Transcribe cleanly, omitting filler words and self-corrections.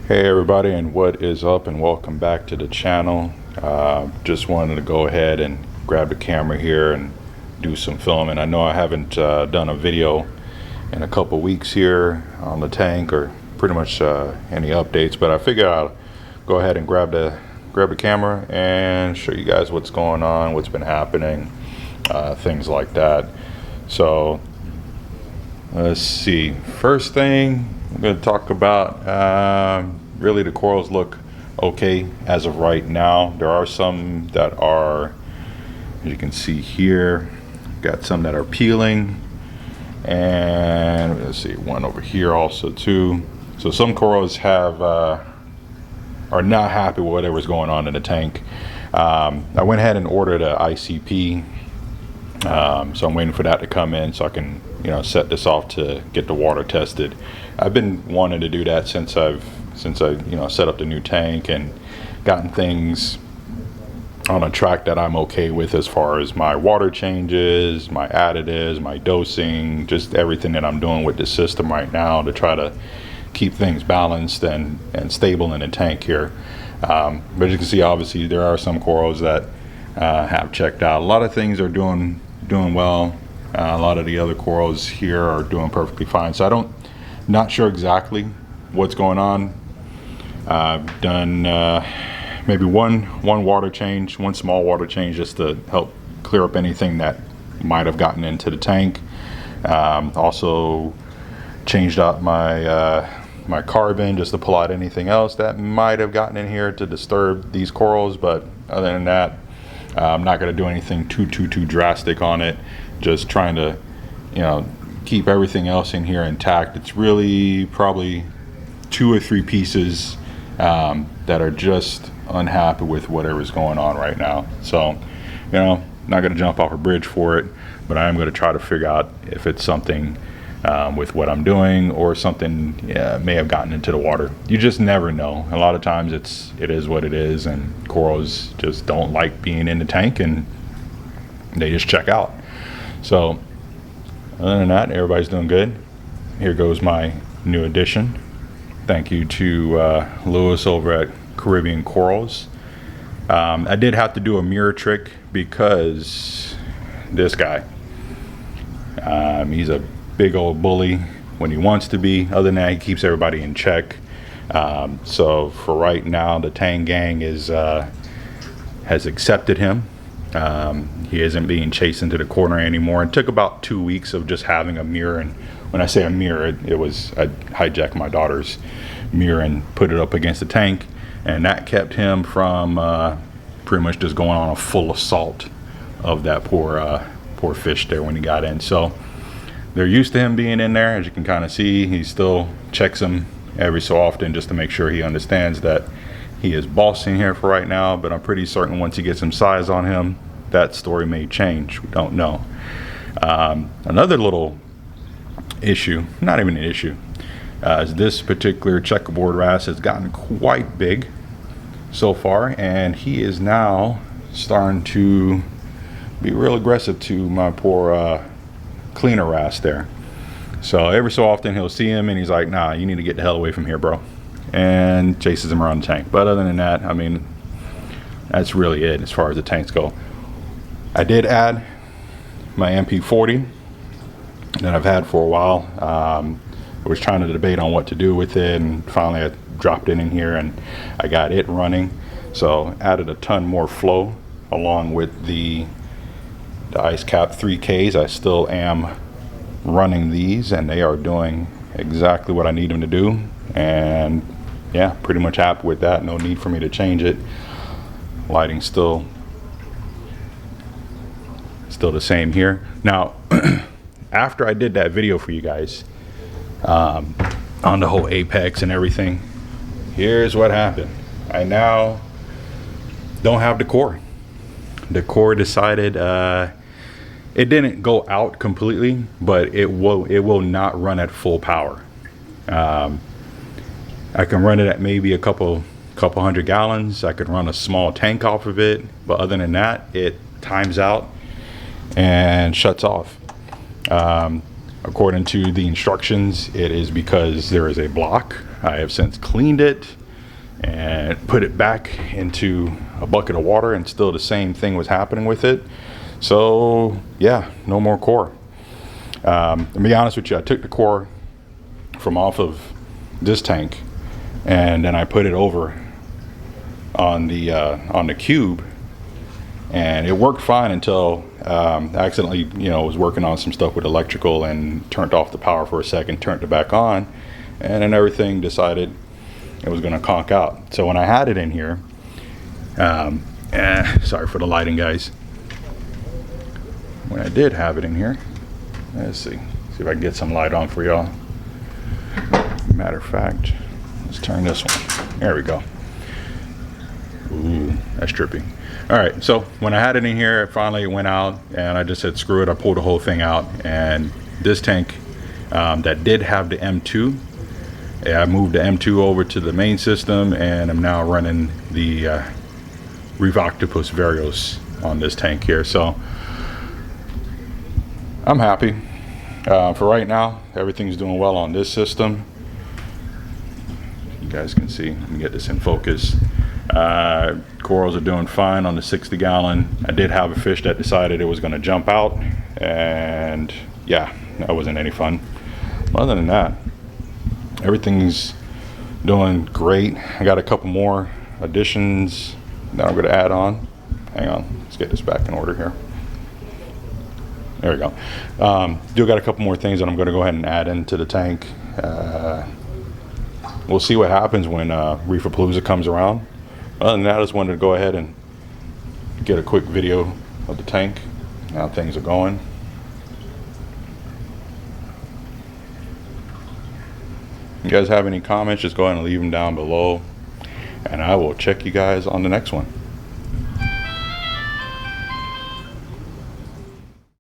Hey everybody, and what is up, and welcome back to the channel. Just wanted to go ahead and grab the camera here and do some filming. I know I haven't done a video in a couple weeks here on the tank, or pretty much any updates, but I figured I'll go ahead and grab the camera and show you guys what's going on, what's been happening, things like that. So let's see. First thing I'm going to talk about, really the corals look okay as of right now. There are some that are, as you can see here, got some that are peeling, and let's see, one over here also too. So some corals have are not happy with whatever's going on in the tank. I went ahead and ordered a ICP, so I'm waiting for that to come in so I can set this off to get the water tested. I've been wanting to do that since I set up the new tank and gotten things on a track that I'm okay with, as far as my water changes, my additives, my dosing, just everything that I'm doing with the system right now to try to keep things balanced and stable in the tank here. But as you can see, obviously there are some corals that have checked out. A lot of things are doing well. A lot of the other corals here are doing perfectly fine. So not sure exactly what's going on. I've done maybe one water change, one small water change, just to help clear up anything that might have gotten into the tank. Also changed out my carbon just to pull out anything else that might have gotten in here to disturb these corals. But other than that, I'm not going to do anything too drastic on it. Just trying to keep everything else in here intact. It's really probably 2 or 3 pieces that are just unhappy with whatever's going on right now. So not going to jump off a bridge for it, but I am going to try to figure out if it's something with what I'm doing, or something may have gotten into the water. You just never know. A lot of times it is what it is, and corals just don't like being in the tank and they just check out. So other than that, everybody's doing good. Here goes my new addition. Thank you to Lewis over at Caribbean Corals. I did have to do a mirror trick because this guy, he's a big old bully when he wants to be. Other than that, he keeps everybody in check. So for right now, the Tang gang has accepted him. He isn't being chased into the corner anymore. It took about 2 weeks of just having a mirror, and when I say a mirror, it was I hijacked my daughter's mirror and put it up against the tank, and that kept him from pretty much just going on a full assault of that poor fish there when he got in. So they're used to him being in there. As you can kind of see, he still checks him every so often just to make sure he understands that he is bossing here for right now. But I'm pretty certain once he gets some size on him, that story may change. We don't know. Another little issue, not even an issue, is this particular checkerboard wrasse has gotten quite big so far, and he is now starting to be real aggressive to my poor cleaner wrasse there. So every so often he'll see him and he's like, nah, you need to get the hell away from here, bro, and chases him around the tank. But other than that, I mean, that's really it as far as the tanks go. I did add my MP40 that I've had for a while. I was trying to debate on what to do with it, and finally I dropped it in here and I got it running. So added a ton more flow along with the IceCap 3Ks. I still am running these, and they are doing exactly what I need them to do. And yeah, pretty much happy with that. No need for me to change it. Lighting still the same here. Now, after I did that video for you guys on the whole apex and everything, here's what happened. I now don't have the core. The core decided it didn't go out completely, but it will not run at full power. I can run it at maybe a couple 100 gallons. I could run a small tank off of it, but other than that, it times out and shuts off. According to the instructions, it is because there is a block. I have since cleaned it and put it back into a bucket of water, and still the same thing was happening with it. So yeah, no more core. To be honest with you, I took the core from off of this tank, and then I put it over on the cube, and it worked fine until I accidentally, was working on some stuff with electrical and turned off the power for a second, turned it back on, and then everything decided it was going to conk out. So when I had it in here, sorry for the lighting, guys. When I did have it in here, let's see if I can get some light on for y'all. Matter of fact, let's turn this one. There we go. Ooh, that's trippy. All right, so when I had it in here, it finally went out, and I just said screw it. I pulled the whole thing out, and this tank that did have the M2, I moved the M2 over to the main system, and I'm now running the Reef Octopus Varios on this tank here. So I'm happy. For right now, everything's doing well on this system. You guys can see, let me get this in focus. Corals are doing fine on the 60 gallon. I did have a fish that decided it was going to jump out, and yeah, that wasn't any fun. Other than that, everything's doing great. I got a couple more additions that I'm going to add on. Hang on, let's get this back in order here. There we go. Still got a couple more things that I'm going to go ahead and add into the tank. We'll see what happens when Reefapalooza comes around. Other than that, I just wanted to go ahead and get a quick video of the tank, how things are going. If you guys have any comments, just go ahead and leave them down below, and I will check you guys on the next one.